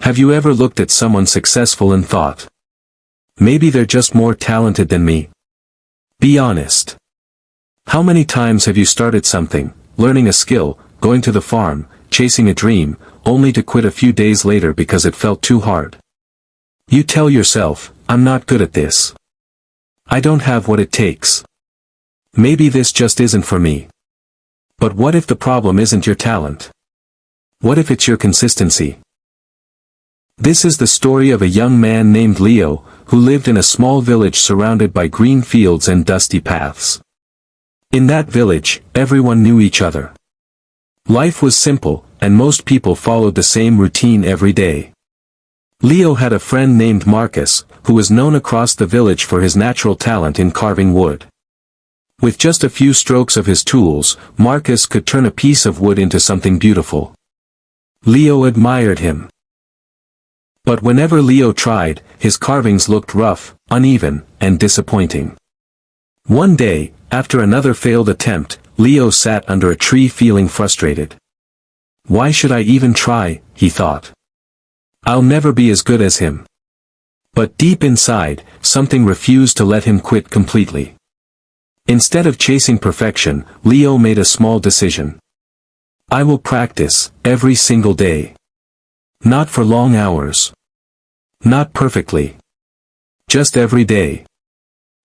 Have you ever looked at someone successful and thought, maybe they're just more talented than me? Be honest. How many times have you started something, learning a skill, going to the farm, chasing a dream, only to quit a few days later because it felt too hard? You tell yourself, I'm not good at this. I don't have what it takes. Maybe this just isn't for me. But what if the problem isn't your talent? What if it's your consistency? This is the story of a young man named Leo, who lived in a small village surrounded by green fields and dusty paths. In that village, everyone knew each other. Life was simple, and most people followed the same routine every day. Leo had a friend named Marcus, who was known across the village for his natural talent in carving wood. With just a few strokes of his tools, Marcus could turn a piece of wood into something beautiful. Leo admired him. But whenever Leo tried, his carvings looked rough, uneven, and disappointing. One day, after another failed attempt, Leo sat under a tree feeling frustrated. Why should I even try, he thought. I'll never be as good as him. But deep inside, something refused to let him quit completely. Instead of chasing perfection, Leo made a small decision. I will practice, every single day. Not for long hours. Not perfectly. Just every day.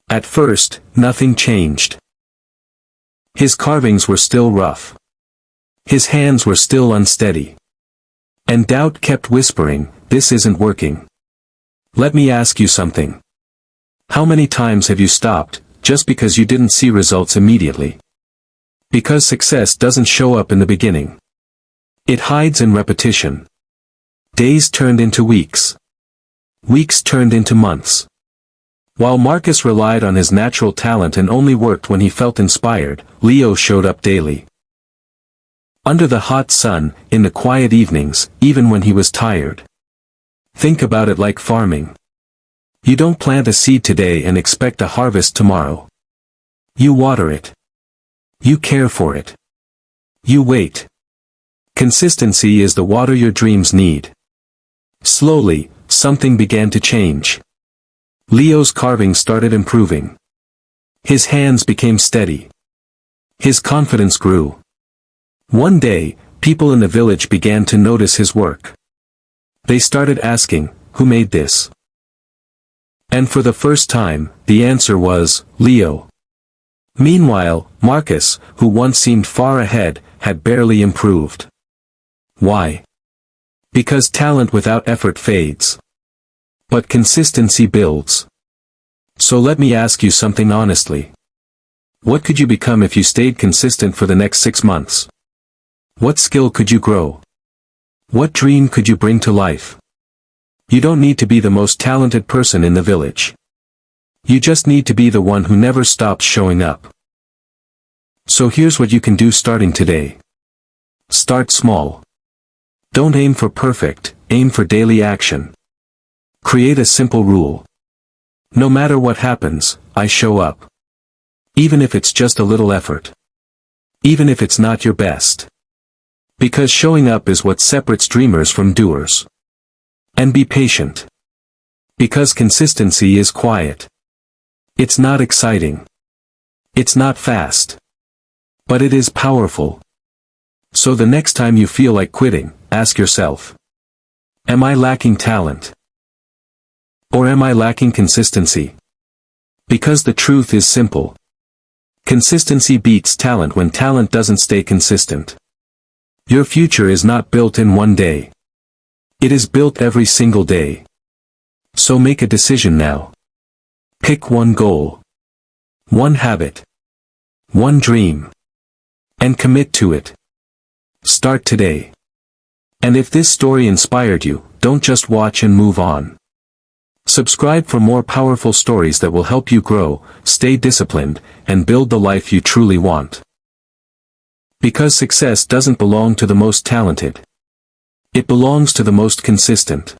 At first, nothing changed. His carvings were still rough. His hands were still unsteady. And doubt kept whispering, this isn't working. Let me ask you something. How many times have you stopped, just because you didn't see results immediately? Because success doesn't show up in the beginning. It hides in repetition. Days turned into weeks. Weeks turned into months. While Marcus relied on his natural talent and only worked when he felt inspired, Leo showed up daily. Under the hot sun, in the quiet evenings, even when he was tired. Think about it like farming. You don't plant a seed today and expect a harvest tomorrow. You water it. You care for it. You wait. Consistency is the water your dreams need. Slowly, something began to change. Leo's carving started improving. His hands became steady. His confidence grew. One day, people in the village began to notice his work. They started asking, who made this? And for the first time, the answer was, Leo. Meanwhile, Marcus, who once seemed far ahead, had barely improved. Why? Because talent without effort fades. But consistency builds. So let me ask you something honestly. What could you become if you stayed consistent for the next 6 months? What skill could you grow? What dream could you bring to life? You don't need to be the most talented person in the village. You just need to be the one who never stops showing up. So here's what you can do starting today. Start small. Don't aim for perfect, aim for daily action. Create a simple rule. No matter what happens, I show up. Even if it's just a little effort. Even if it's not your best. Because showing up is what separates dreamers from doers. And be patient. Because consistency is quiet. It's not exciting. It's not fast. But it is powerful. So the next time you feel like quitting, ask yourself. Am I lacking talent? Or am I lacking consistency? Because the truth is simple. Consistency beats talent when talent doesn't stay consistent. Your future is not built in one day. It is built every single day. So make a decision now. Pick one goal. One habit. One dream. And commit to it. Start today. And if this story inspired you, don't just watch and move on. Subscribe for more powerful stories that will help you grow, stay disciplined, and build the life you truly want. Because success doesn't belong to the most talented. It belongs to the most consistent.